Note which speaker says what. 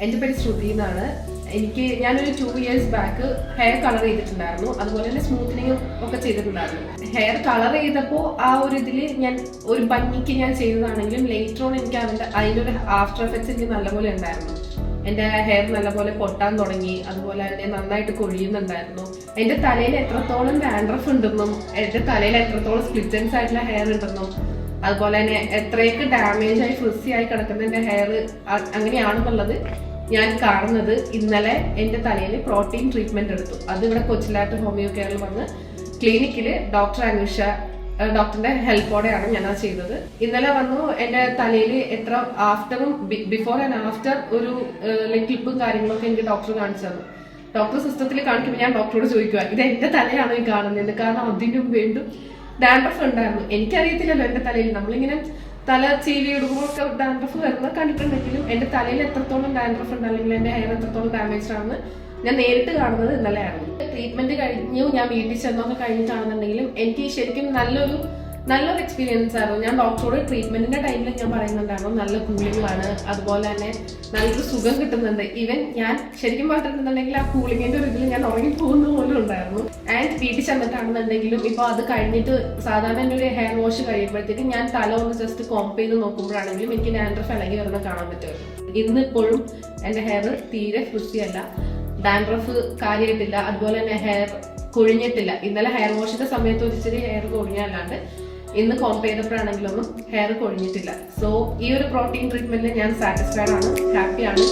Speaker 1: എൻ്റെ പേര് ശ്രുതി എന്നാണ്. ഞാനൊരു 2 years ബാക്ക് ഹെയർ കളർ ചെയ്തിട്ടുണ്ടായിരുന്നു. അതുപോലെ തന്നെ സ്മൂത്തനിങ് ഒക്കെ ചെയ്തിട്ടുണ്ടായിരുന്നു. ഹെയർ കളർ ചെയ്തപ്പോൾ ആ ഒരു ഇതിൽ ഞാൻ ഒരു ഭംഗിക്ക് ഞാൻ ചെയ്തതാണെങ്കിലും ലേറ്റർ ഓൺ എനിക്ക് അതിൻ്റെ ഒരു ആഫ്റ്റർ എഫക്ട്സ് എനിക്ക് നല്ലപോലെ ഉണ്ടായിരുന്നു. എൻ്റെ ഹെയർ നല്ലപോലെ പൊട്ടാൻ തുടങ്ങി. അതുപോലെ തന്നെ നന്നായിട്ട് കൊഴിയുന്നുണ്ടായിരുന്നു. എൻ്റെ തലയിൽ എത്രത്തോളം ഡാൻഡ്രഫ് ഉണ്ടെന്നും എൻ്റെ തലയിൽ എത്രത്തോളം സ്പ്ലിറ്റൻസ് ആയിട്ടുള്ള ഹെയർ ഉണ്ടെന്നും അതുപോലെ തന്നെ എത്രയൊക്കെ ഡാമേജ് ആയി ഫ്രിസി ആയി കിടക്കുന്ന എൻ്റെ ഹെയർ അങ്ങനെയാണെന്നുള്ളത് ഞാൻ കാണുന്നത് ഇന്നലെ എൻ്റെ തലയിൽ പ്രോട്ടീൻ ട്രീറ്റ്മെന്റ് എടുത്തു. അത് ഇവിടെ കൊച്ചിലാട്ട് ഹോമിയോ കെയറിൽ വന്ന് ക്ലിനിക്കിൽ ഡോക്ടർ അനുഷ ഡോക്ടറിന്റെ ഹെൽപ്പോടെയാണ് ഞാൻ അത് ചെയ്തത്. ഇന്നലെ വന്നു എൻ്റെ തലയിൽ എത്ര ആഫ്റ്ററും ബിഫോർ ആൻഡ് ആഫ്റ്റർ ഒരു ക്ലിപ്പും കാര്യങ്ങളൊക്കെ എനിക്ക് ഡോക്ടർ കാണിച്ചു തന്നു. ഡോക്ടർ സിസ്റ്റത്തിൽ കാണിക്കുമ്പോൾ ഞാൻ ഡോക്ടറോട് ചോദിക്കുക, ഇത് എൻ്റെ തലയാണോ ഈ കാണുന്നത്? കാരണം അതിനും വീണ്ടും ഡാൻഡ്രഫ് ഉണ്ടായിരുന്നു. എനിക്കറിയത്തില്ലല്ലോ എൻ്റെ തലയിൽ. നമ്മളിങ്ങനെ തല ചീവി ഇടുമ്പോഴൊക്കെ ഡാൻഡ്രഫ് വരുന്നത് കണ്ടിട്ടുണ്ടെങ്കിലും എൻ്റെ തലയിൽ എത്രത്തോളം ഡാൻഡ്രഫ് ഉണ്ട് അല്ലെങ്കിൽ എൻ്റെ ഹെയർ എത്രത്തോളം ഡാമേജ് ആണെന്ന് ഞാൻ നേരിട്ട് കാണുന്നത് ഇന്നലെയായിരുന്നു. ട്രീറ്റ്മെന്റ് കഴിഞ്ഞു ഞാൻ വീട്ടിൽ ചെന്നൊക്കെ കഴിഞ്ഞിട്ടാണെന്നുണ്ടെങ്കിലും എനിക്ക് ശരിക്കും നല്ലൊരു എക്സ്പീരിയൻസ് ആയിരുന്നു. ഞാൻ ഡോക്ടറോട് ട്രീറ്റ്മെന്റിന്റെ ടൈമിൽ ഞാൻ പറയുന്നുണ്ടായിരുന്നു നല്ല കൂളിംഗ് ആണ്, അതുപോലെ തന്നെ നല്ലൊരു സുഖം കിട്ടുന്നുണ്ട്. ഈവൻ ഞാൻ ശരിക്കും പറഞ്ഞിട്ടുണ്ടെങ്കിൽ ആ കൂളിങ്ങിന്റെ ഒരു ഇതിൽ ഞാൻ ഉറങ്ങി പോകുന്ന പോലും ഉണ്ടായിരുന്നു. ആൻഡ് വീട്ടിൽ ചെന്നിട്ടാണെന്നുണ്ടെങ്കിലും ഇപ്പൊ അത് കഴിഞ്ഞിട്ട് സാധാരണ എൻ്റെ ഒരു ഹെയർ വാഷ് കഴിയുമ്പോഴത്തേക്ക് ഞാൻ തല ഒന്ന് ജസ്റ്റ് കോംപ് ചെയ്ത് നോക്കുമ്പോഴാണെങ്കിലും എനിക്ക് ഡാൻഡ്രഫ് ഇളകി വരുന്ന കാണാൻ പറ്റുമായിരുന്നു. ഇന്നിപ്പോഴും എൻ്റെ ഹെയർ തീരെ ഫ്രിസിയല്ല, ഡാൻഡ്രഫ് കാര്യമായിട്ടില്ല, അതുപോലെ തന്നെ ഹെയർ കൊഴിഞ്ഞിട്ടില്ല. ഇന്നലെ ഹെയർ വാഷിന്റെ സമയത്ത് ഒരിച്ചിരി ഹെയർ കൊഴിഞ്ഞല്ലാണ്ട് ഇന്ന് കോംപ് ചെയ്തപ്പോഴാണെങ്കിലൊന്നും ഹെയർ കൊഴിഞ്ഞിട്ടില്ല. സോ ഈ ഒരു പ്രോട്ടീൻ ട്രീറ്റ്മെന്റിൽ ഞാൻ സാറ്റിസ്ഫൈഡ് ആണ്, ഹാപ്പിയാണ്.